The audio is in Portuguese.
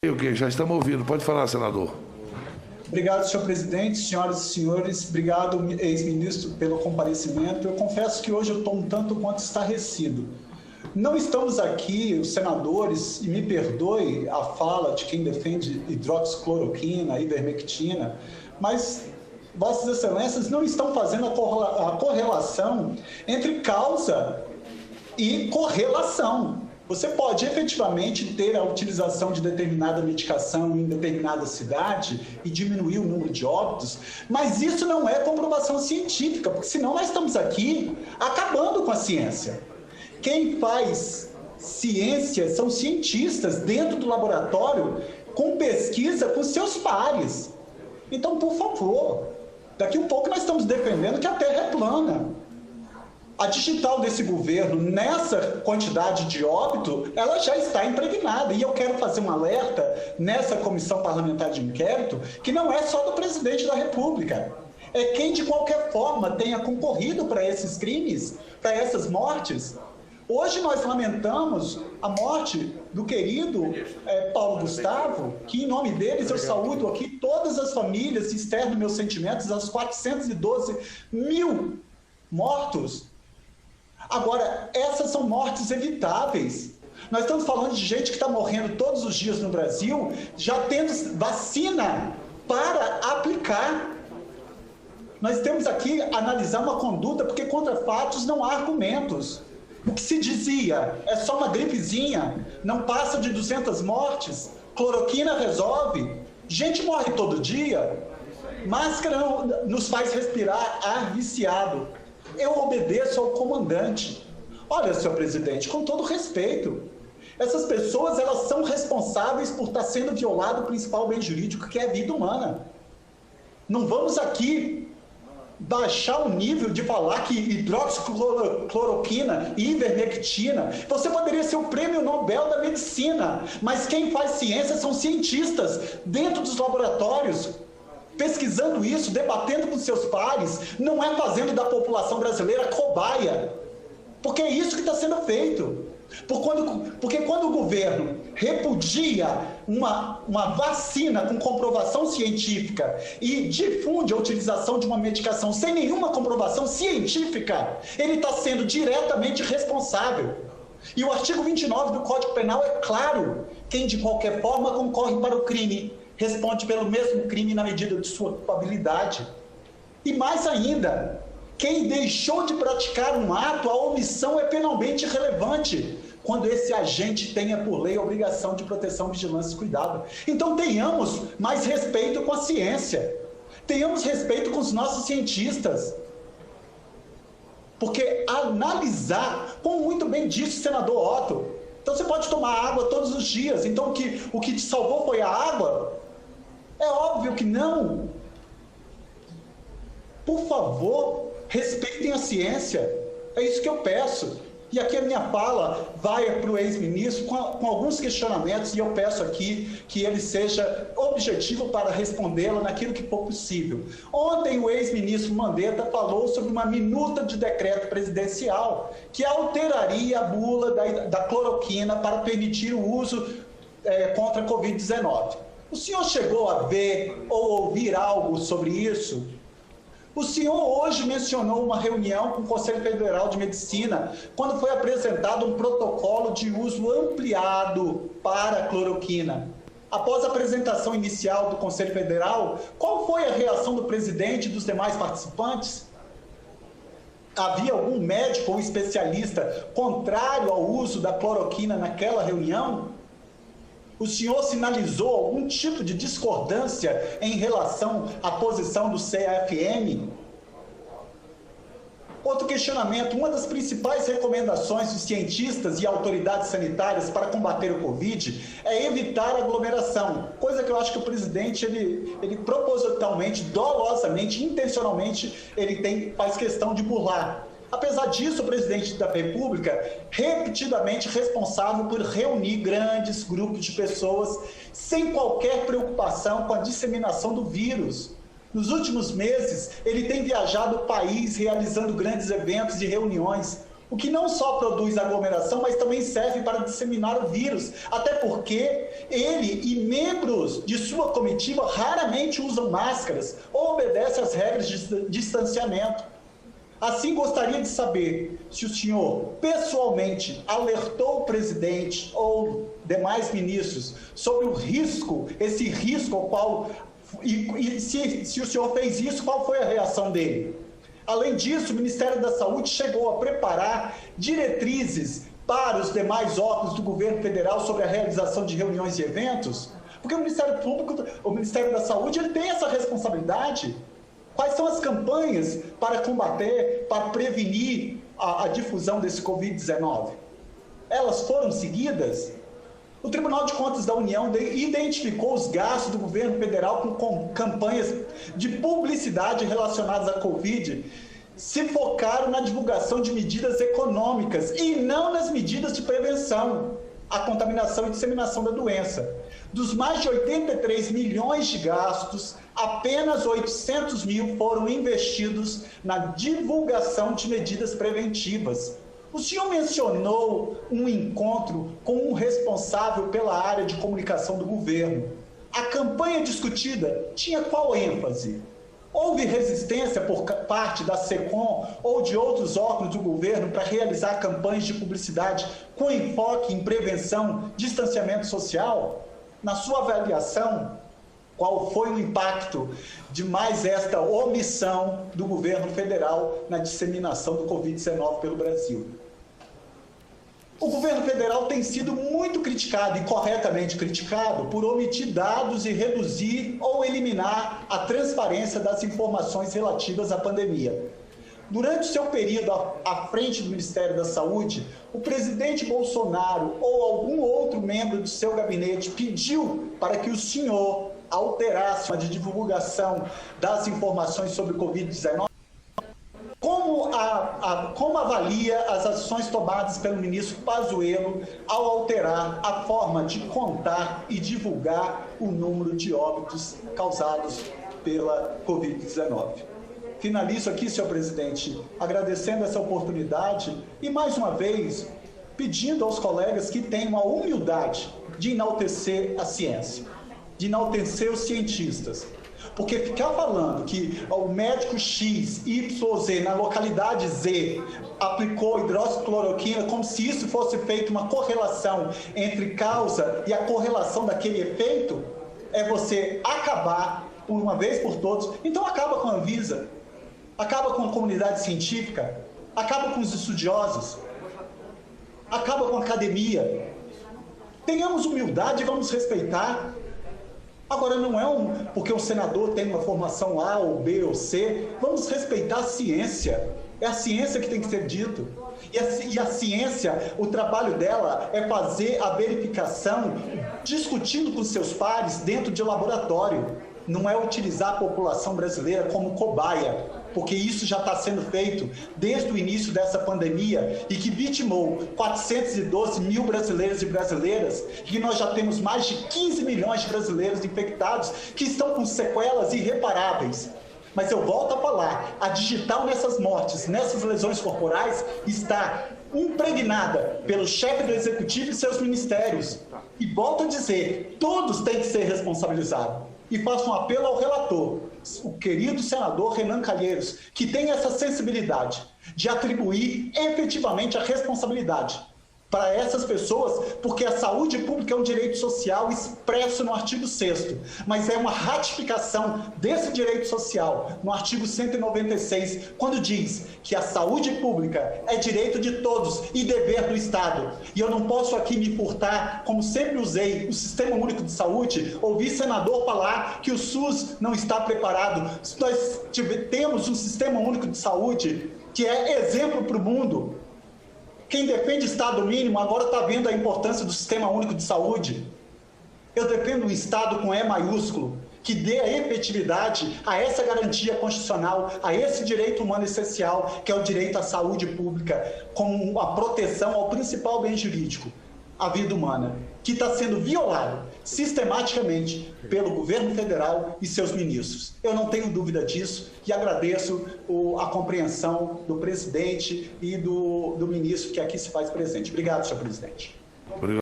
Ok, já estamos ouvindo. Pode falar, senador. Obrigado, senhor presidente, senhoras e senhores. Obrigado, ex-ministro, pelo comparecimento. Eu confesso que hoje eu estou um tanto quanto estarrecido. Não estamos aqui, os senadores, e me perdoe a fala de quem defende hidroxicloroquina, ivermectina, mas vossas excelências não estão fazendo a correlação entre causa e correlação. Você pode efetivamente ter a utilização de determinada medicação em determinada cidade e diminuir o número de óbitos, mas isso não é comprovação científica, porque senão nós estamos aqui acabando com a ciência. Quem faz ciência são cientistas dentro do laboratório com pesquisa com seus pares. Então, por favor, daqui um pouco nós estamos defendendo que a Terra é plana. A digital desse governo, nessa quantidade de óbito, ela já está impregnada. E eu quero fazer um alerta nessa comissão parlamentar de inquérito, que não é só do presidente da República. É quem, de qualquer forma, tenha concorrido para esses crimes, para essas mortes. Hoje nós lamentamos a morte do querido Paulo Gustavo, que em nome deles eu saúdo aqui todas as famílias e externo meus sentimentos aos 412 mil mortos. Agora, essas são mortes evitáveis. Nós estamos falando de gente que está morrendo todos os dias no Brasil, já tendo vacina para aplicar. Nós temos aqui analisar uma conduta, porque contra fatos não há argumentos. O que se dizia é só uma gripezinha, não passa de 200 mortes, cloroquina resolve, gente morre todo dia, máscara não nos faz respirar ar viciado. Eu obedeço ao comandante. Olha, senhor presidente, com todo respeito, essas pessoas elas são responsáveis por estar sendo violado o principal bem jurídico, que é a vida humana. Não vamos aqui baixar o nível de falar que hidroxicloroquina e ivermectina, você poderia ser o prêmio Nobel da medicina, mas quem faz ciência são cientistas dentro dos laboratórios, pesquisando isso, debatendo com seus pares, não é fazendo da população brasileira cobaia, porque é isso que está sendo feito. Porque quando o governo repudia uma vacina com comprovação científica e difunde a utilização de uma medicação sem nenhuma comprovação científica, ele está sendo diretamente responsável. E o artigo 29 do Código Penal é claro: quem de qualquer forma concorre para o crime responde pelo mesmo crime na medida de sua culpabilidade. E mais ainda, quem deixou de praticar um ato, a omissão é penalmente irrelevante, quando esse agente tenha por lei a obrigação de proteção, vigilância e cuidado. Então tenhamos mais respeito com a ciência, tenhamos respeito com os nossos cientistas, porque analisar, como muito bem disse o senador Otto, então você pode tomar água todos os dias, então o que te salvou foi a água? É óbvio que não. Por favor, respeitem a ciência. É isso que eu peço. E aqui a minha fala vai para o ex-ministro com alguns questionamentos, e eu peço aqui que ele seja objetivo para respondê-la naquilo que for possível. Ontem o ex-ministro Mandetta falou sobre uma minuta de decreto presidencial que alteraria a bula da cloroquina para permitir o uso contra a Covid-19. O senhor chegou a ver ou ouvir algo sobre isso? O senhor hoje mencionou uma reunião com o Conselho Federal de Medicina, quando foi apresentado um protocolo de uso ampliado para a cloroquina. Após a apresentação inicial do Conselho Federal, qual foi a reação do presidente e dos demais participantes? Havia algum médico ou especialista contrário ao uso da cloroquina naquela reunião? O senhor sinalizou algum tipo de discordância em relação à posição do CFM? Outro questionamento: uma das principais recomendações dos cientistas e autoridades sanitárias para combater o Covid é evitar aglomeração, coisa que eu acho que o presidente, ele propositalmente, dolosamente, intencionalmente, faz questão de burlar. Apesar disso, o presidente da República, repetidamente responsável por reunir grandes grupos de pessoas sem qualquer preocupação com a disseminação do vírus. Nos últimos meses, ele tem viajado o país realizando grandes eventos e reuniões. o que não só produz aglomeração, mas também serve para disseminar o vírus, até porque ele e membros de sua comitiva raramente usam máscaras ou obedecem às regras de distanciamento. Assim, gostaria de saber se o senhor pessoalmente alertou o presidente ou demais ministros sobre o risco, esse risco ao qual, e se o senhor fez isso, qual foi a reação dele? Além disso, o Ministério da Saúde chegou a preparar diretrizes para os demais órgãos do governo federal sobre a realização de reuniões e eventos? Porque o Ministério Público, o Ministério da Saúde, ele tem essa responsabilidade. Quais são as campanhas para combater, para prevenir a difusão desse Covid-19? Elas foram seguidas? O Tribunal de Contas da União identificou os gastos do governo federal com campanhas de publicidade relacionadas à Covid, se focaram na divulgação de medidas econômicas e não nas medidas de prevenção à contaminação e disseminação da doença. Dos mais de 83 milhões de gastos, apenas 800 mil foram investidos na divulgação de medidas preventivas. O senhor mencionou um encontro com um responsável pela área de comunicação do governo. A campanha discutida tinha qual ênfase? Houve resistência por parte da SECOM ou de outros órgãos do governo para realizar campanhas de publicidade com enfoque em prevenção, distanciamento social? Na sua avaliação, qual foi o impacto de mais esta omissão do governo federal na disseminação do Covid-19 pelo Brasil? O governo federal tem sido muito criticado, e corretamente criticado, por omitir dados e reduzir ou eliminar a transparência das informações relativas à pandemia. Durante o seu período à frente do Ministério da Saúde, o presidente Bolsonaro ou algum outro membro do seu gabinete pediu para que o senhor alterasse a divulgação das informações sobre o Covid-19? Como avalia as ações tomadas pelo ministro Pazuello ao alterar a forma de contar e divulgar o número de óbitos causados pela Covid-19? Finalizo aqui, senhor presidente, agradecendo essa oportunidade e, mais uma vez, pedindo aos colegas que tenham a humildade de enaltecer a ciência, de enaltecer os cientistas. Porque ficar falando que o médico X, Y, Z, na localidade Z, aplicou hidroxicloroquina como se isso fosse feito uma correlação entre causa e a correlação daquele efeito, é você acabar, por uma vez por todos. Então acaba com a Anvisa, acaba com a comunidade científica, acaba com os estudiosos, acaba com a academia. Tenhamos humildade e vamos respeitar. Agora, não é porque um senador tem uma formação A ou B ou C, vamos respeitar a ciência. É a ciência que tem que ser dito. E a ciência, o trabalho dela é fazer a verificação, discutindo com seus pares dentro de laboratório. Não é utilizar a população brasileira como cobaia, porque isso já está sendo feito desde o início dessa pandemia e que vitimou 412 mil brasileiros e brasileiras, e que nós já temos mais de 15 milhões de brasileiros infectados que estão com sequelas irreparáveis. Mas eu volto a falar, a digital nessas mortes, nessas lesões corporais, está impregnada pelo chefe do executivo e seus ministérios. E volto a dizer, todos têm que ser responsabilizados. E faço um apelo ao relator, o querido senador Renan Calheiros, que tem essa sensibilidade de atribuir efetivamente a responsabilidade para essas pessoas, porque a saúde pública é um direito social expresso no artigo 6º, mas é uma ratificação desse direito social no artigo 196, quando diz que a saúde pública é direito de todos e dever do Estado. E eu não posso aqui me furtar, como sempre usei, o Sistema Único de Saúde, ouvir senador falar que o SUS não está preparado. Nós temos um Sistema Único de Saúde que é exemplo para o mundo. Quem defende Estado mínimo agora está vendo a importância do Sistema Único de Saúde. Eu defendo um Estado com E maiúsculo, que dê a efetividade a essa garantia constitucional, a esse direito humano essencial, que é o direito à saúde pública, como a proteção ao principal bem jurídico. a vida humana, que está sendo violado sistematicamente pelo governo federal e seus ministros. Eu não tenho dúvida disso e agradeço a compreensão do presidente e do ministro que aqui se faz presente. Obrigado, senhor presidente. Obrigado.